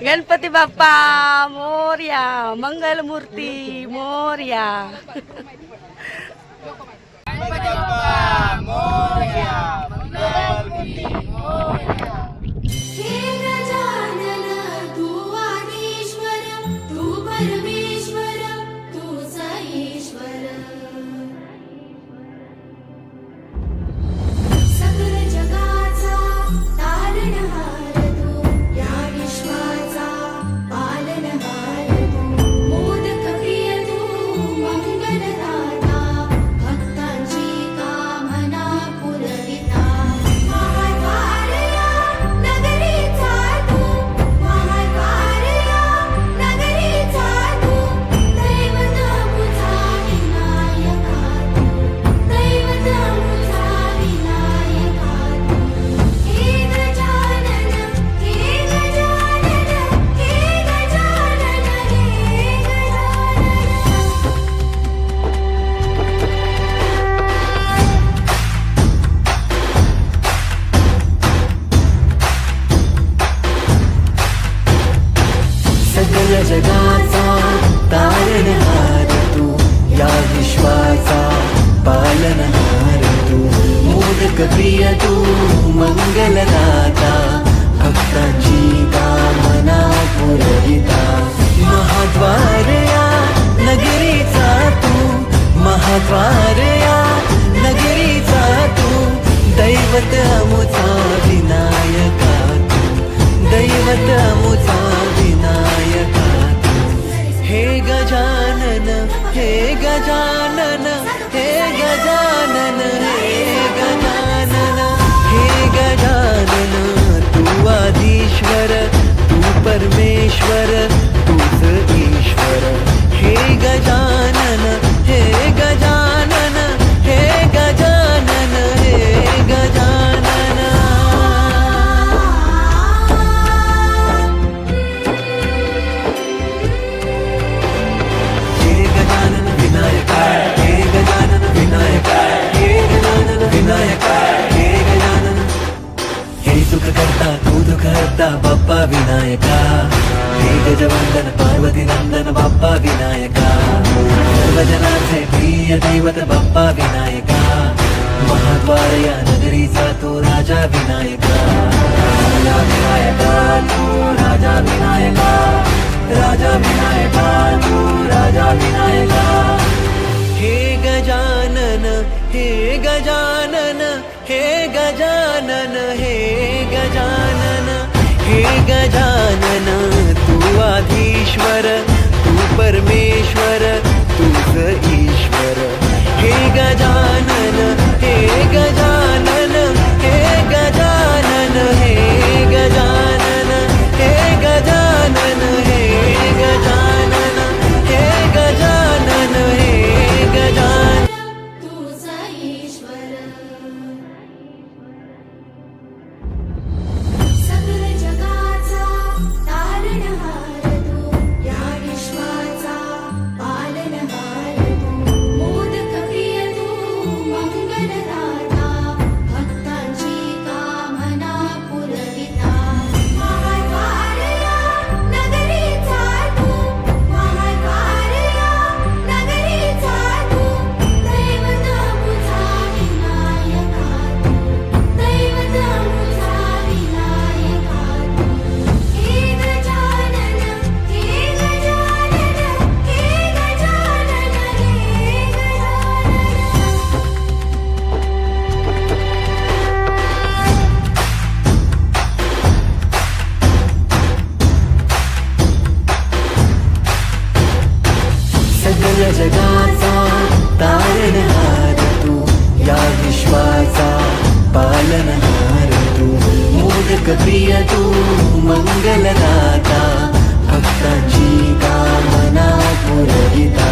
गणपती बाप्पा मोरया, मंगलमूर्ती मोरया. हे गजानन तू आदिश्वर तू परमेश्वर तूच ईश्वर सकल जगाचा तारणहार तू या विश्वाचा पालनहार तू मोदक प्रिय तू मंगलदाता भक्तांची कामना पुरविता महाद्वारया नगरीचा तू महाद्वारया नगरीचा तू दैवत मुझा विनायका तू दैवत मुझा विनायका तू हे गजानन हे गजानन हे गजानन हे गजानन सकल जगाचा तारणहार तू या विश्वाचा पालनहार तू मोदक प्रिय तू मंगलदाता भक्तांची कामना पुरविता महाद्वारया नगरीचा तू महाद्वारया नगरीचा तू दैवत अमुचा विनायका तू दैवत अमुचा विनायका तू हे गजानन हे गजानन हे गजानन हे गजानन हे गजानन तू आदिश्वर तू परमेश्वर तूच ईश्वर हे गजानन हे गजानन हे गजानन हे गजानन हे गजानन विनायका हे गजानन विनायका हे गजानन विनायका हे गजानन हे सुख करता तू दुःख हरता बाप्पा विनायका हे गजवंदन पार्वती नंदन बाप्पा विनायका सर्वजनांचे प्रिय दैवत बाप्पा विनायका महाद्वारया नगरीचा तू राजा विनायका राजा विनायका तू राजा विनायका राजा विनायका तू राजा विनायका हे गजानन हे गजानन हे गजानन हे गजानन हे गजानन तू आधीश्वर तू परमेश्वर तूच ईश्वर हे गजानन हे गजानन हे गजानन हे गजानन हे गजानन हे गजानन हे गजानन हे गजानन तूच ईश्वर सकल जगाचा तारणहार तू या विश्वाचा पालनहार तू मोदक प्रिय तू मंगलदाता भक्तांची कामना पुरविता महाद्वारया नगरीचा तू महाद्वारया नगरीचा तू दैवत मुझा विनायका तू दैवत मुझा विनायका तू हे गजानन हे गजानन हे गजानन सकल जगाचा तारणहार तू या विश्वाचा पालनहार तू मोदक प्रिय तू मंगलदाता भक्तांची कामना पुरविता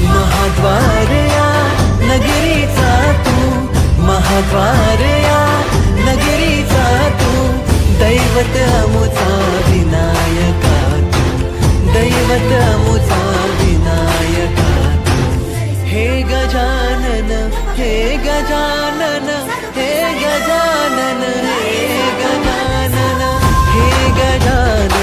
महाद्वारया नगरीचा तू महाद्वारया नगरीचा तू दैवत अमुचा विनायका तू दैवत अमुचा विनायका तू हे गजानन हे गजानन हे गजानन हे गजानन हे गजानन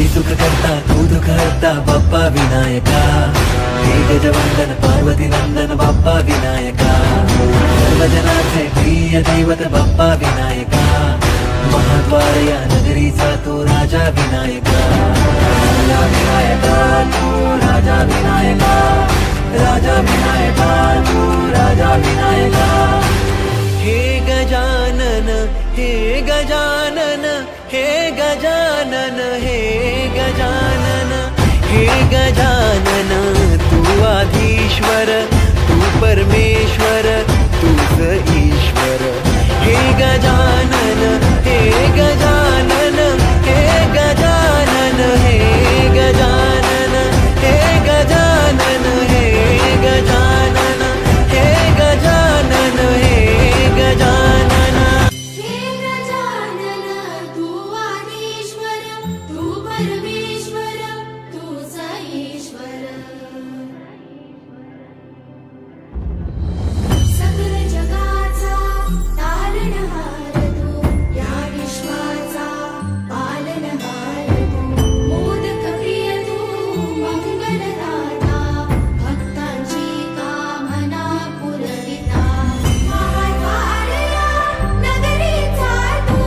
हे सुख करता तू दुःख हरता बाप्पा विनायका हे गजवंदन पार्वती नंदन बाप्पा विनायका सर्वजनाचे प्रिय दैवत बाप्पा विनायका महाद्वार या नगरीचा तो राजा विनायका राजा विनायका तू राजा विनायका राजा विनायका तू राजा विनायका हे गजानन हे गजानन हे गजानन हे गजानन हे गजानन तू आधीश्वर तू परमेश्वर तूच ईश्वर हे गजानन हे गजानन हे गजानन हे गजानन हे गजानन हे गजानन हे गजानन हे गजानन हे गजानन तू आदिश्वर तू परमेश्वर तूच ईश्वर सकल जगाचा तारणहार तू या विश्वाचा पालनहार तू मोदक प्रिय तू मंगलदाता भक्तांची कामना पुरविता महाद्वारया नगरीचा तू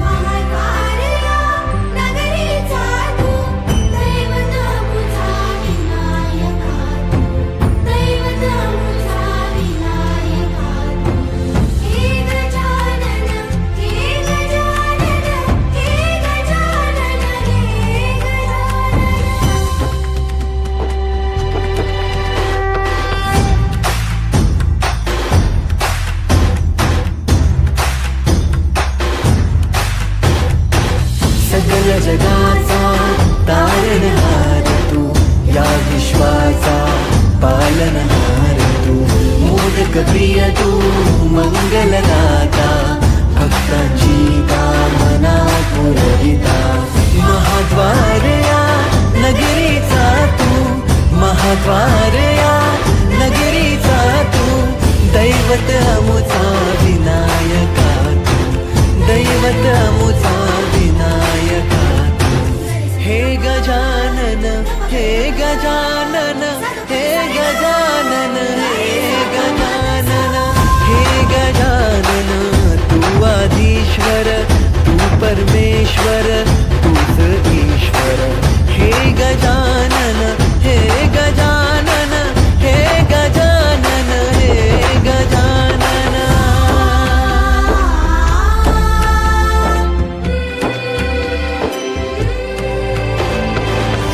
महाद्वारया नगरीचा तू दैवत मुझा विनायका तू दैवत मुझा विनायका तू हे गजानन हे गजानन हे गजानन हे गजानन सकल जगाचा तारणहार तू या विश्वाचा पालनहार तू मोदक प्रिय तू मंगलदाता भक्तांची कामना पुरविता महाद्वार या नगरीचा तू महाद्वार या नगरीचा तू दैवत अमुचा विनायका तू दैवत अमुचा विनायका हे गजानन हे गजानन हे गजानन हे गजानन हे गजानन तू आधीश्वर तू परमेश्वर तूच ईश्वर हे गजानन हे गजानन हे गजानन हे गजानन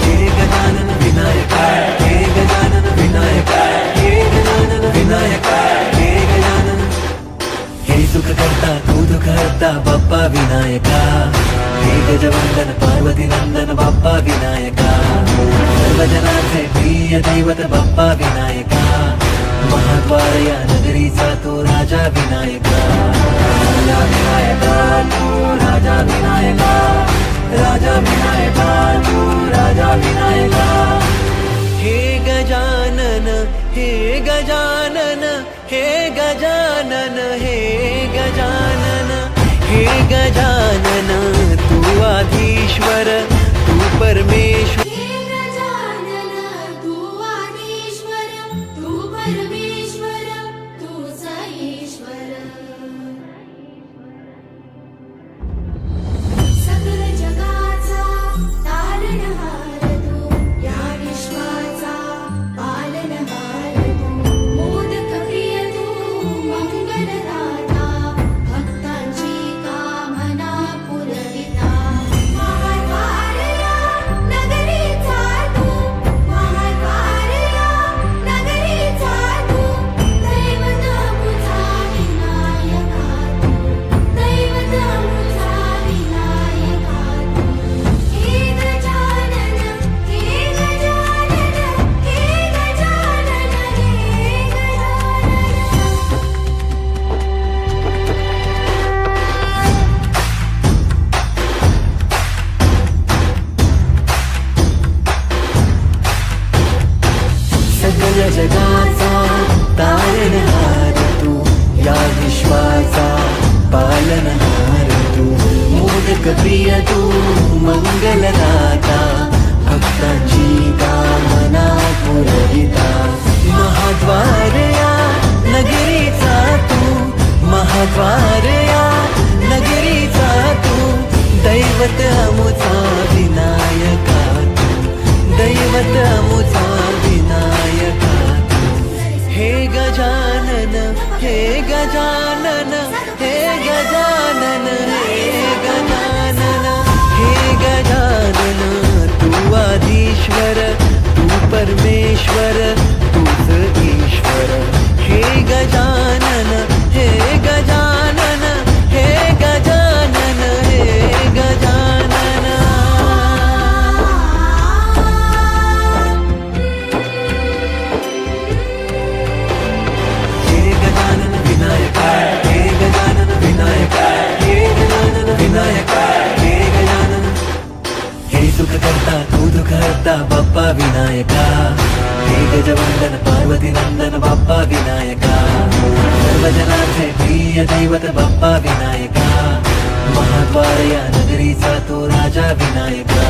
हे गजानन विनायका हे गजानन विनायका हे गजानन विनायका हे गजानन हे सुख करता तू दुःख हरता बाप्पा विनायका हे गजवंदन पार्वती नंदन बाप्पा विनायका सर्वजनाचे प्रिय दैवत बाप्पा विनायका महाद्वार या नगरीचा तो राजा विनायका राजा विनायका तू राजा विनायका राजा विनायका तू राजा विनायका हे गजानन हे गजानन हे गजानन हे गजानन हे गजानन तू आधीश्वर तू परमेश्वर हे गजानन तू आदिश्वर तू परमेश्वर तूच ईश्वर सकल जगाचा तारणहार तू या विश्वाचा पालनहार तू मोदक प्रिय तू मंगलदाता भक्तांची कामना पुरविता महाद्वारया नगरी दैवत अमुचा विनायका तू, दैवत अमुचा विनायका तू. हे गजानन हे गजानन हे गजानन हे गजानन हे गजानन, तू आधीश्वर तू परमेश्वर तूच ईश्वर. हे गजानन हे गजानन हे गजानन हे गजानन. हे गजानन विनायका हे गजानन विनायका हे गजानन विनायका हे गजानन. हे सुख करता तू दुःख हरता बाप्पा विनायका. हे गजवंदन पार्वती नंदन बाप्पा विनायका. सर्वजनांचे प्रिय दैवत बाप्पा विनायका. महाद्वार या नगरीचा तो राजा विनायका.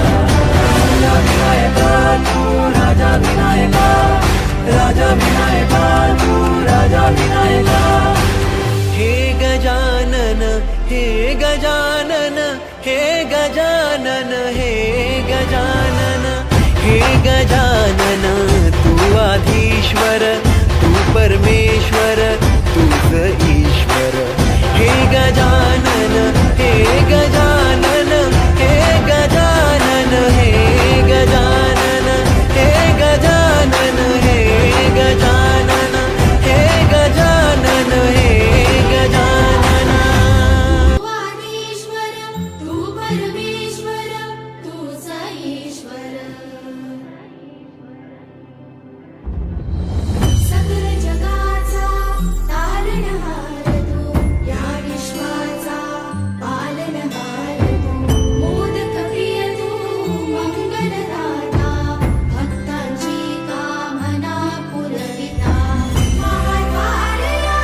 राजा विनायका तू राजा विनायका. राजा विनायका तू राजा विनायका. हे गजानन हे गजानन हे गजानन हे गजानन हे गजानन, तू आधीश्वर तू परमेश्वर तूच ईश्वर. हे गजानन हे गजानन हे गजानन हे गजानन हे गजानन हे गजानन हे गजानन हे गजानन. तू आदिश्वर तू परमेश्वर तूच ईश्वर. सकल जगाचा तारणहार तू, या विश्वाचा पालनहार तू. मोदक प्रिय तू मंगलदाता, भक्तांची कामना पुरविता. महाद्वारया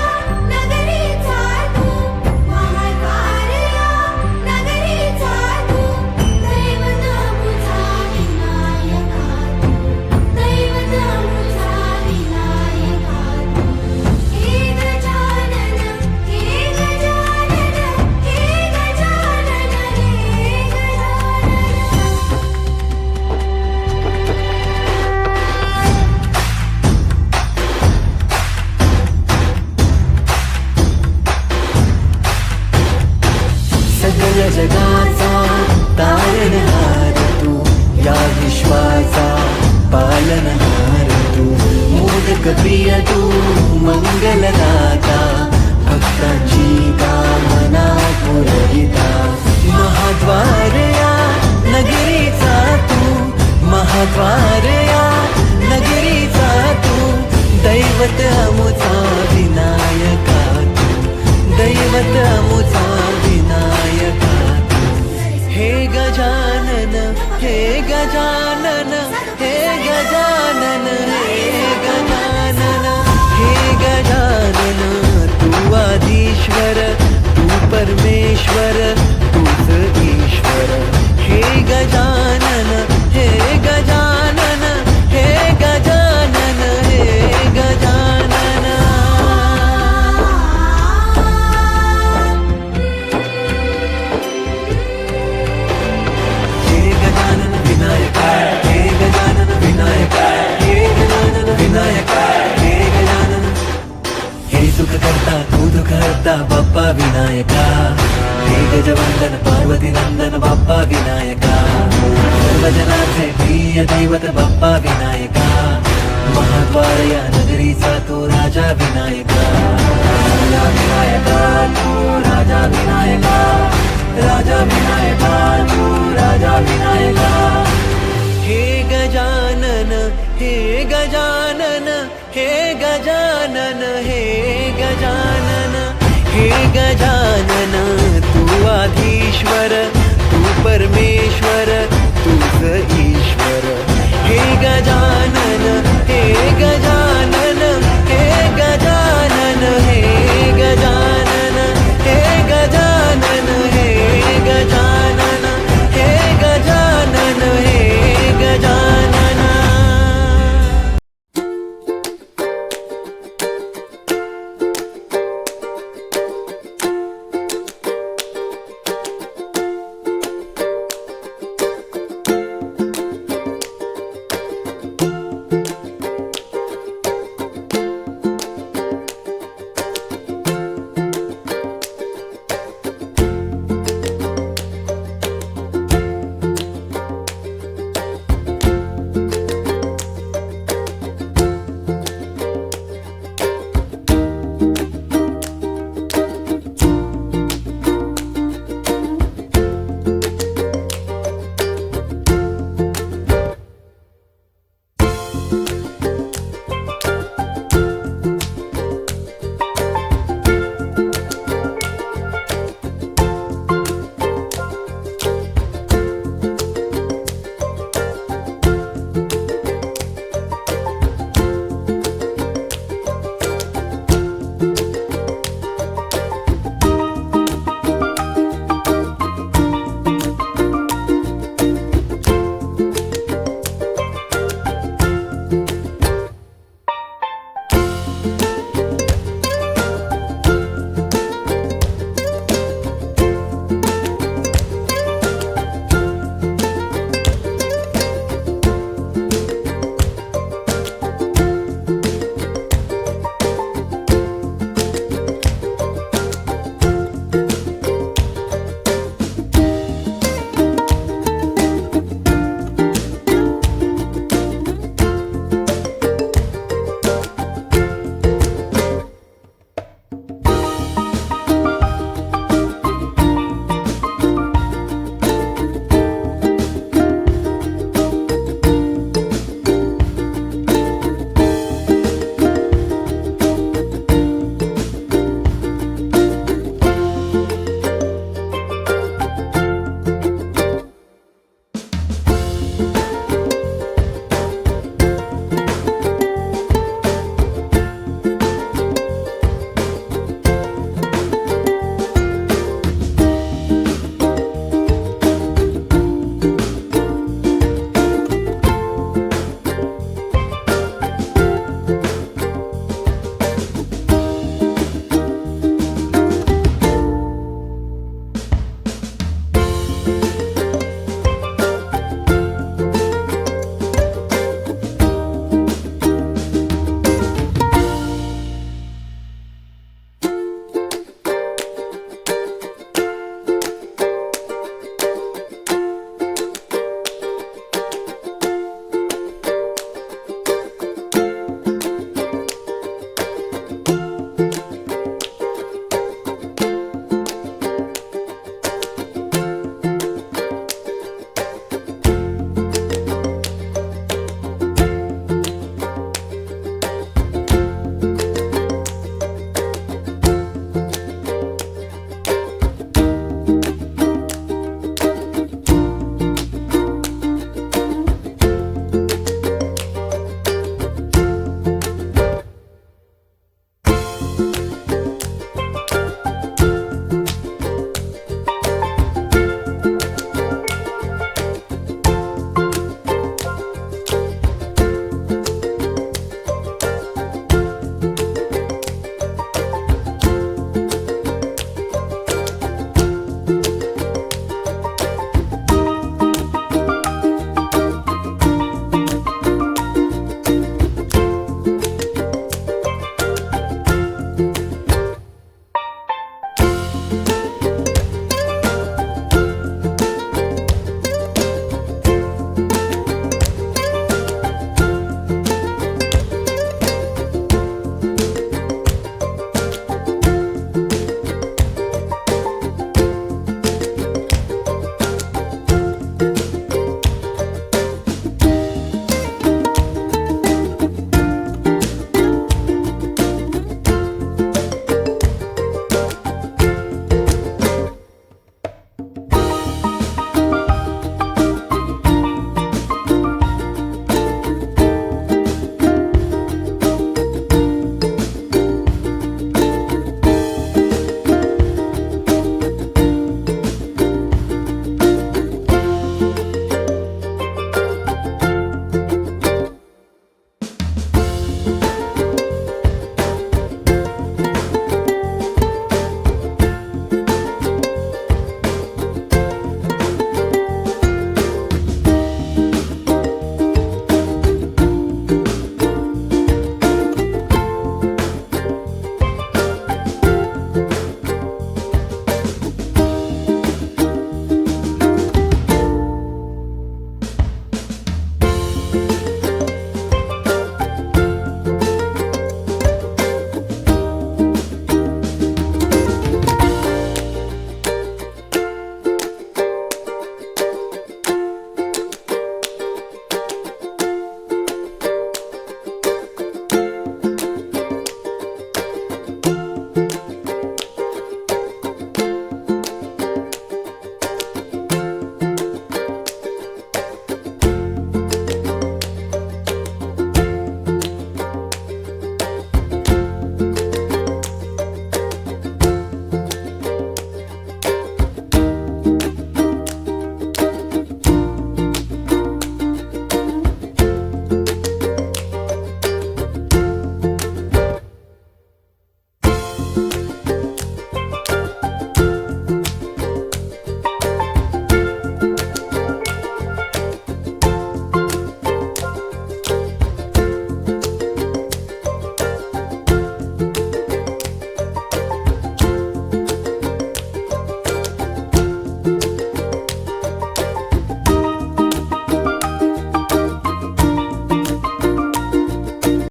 नगरीचा तू, महाद्वारया नगरीचा तू. दैवत अमुचा विनायका तू, दैवत अमुचा विनायका तू. हे गजानन हे गजानन हे गजानन हे गजानन. सकल जगाचा तारणहार तू, या विश्वाचा पालनहार तू. मोदक प्रिय तू मंगलदाता, भक्तांची कामना पुरविता. महाद्वार या नगरीचा तू, महाद्वार या नगरीचा तू. दैवत अमुचा विनायका तू, दैवत अमुचा विनायका तू. हे गजानन हे गजानन हे गजानन हे गजानन हे गजानन, तू आधीश्वर तू परमेश्वर तूच ईश्वर. हे गजानन हे गजानन हे गजानन हे गजानन. हे गजानन विनायका हे गजानन विनायका हे गजानन विनायका हे गजानन. हे सुख करता तू दुःख हरता बाप्पा विनायका. हे गजवंदन पार्वती नंदन बाप्पा विनायका. सर्वजनांचे प्रिय दैवत बाप्पा विनायका. महाद्वार या नगरीचा तो राजा विनायका. राजा विनायका तू राजा विनायका. राजा विनायका तू राजा विनायका. हे गजानन हे गजानन हे गजानन हे गजानन हे गजानन, तू आधीश्वर तू परमेश्वर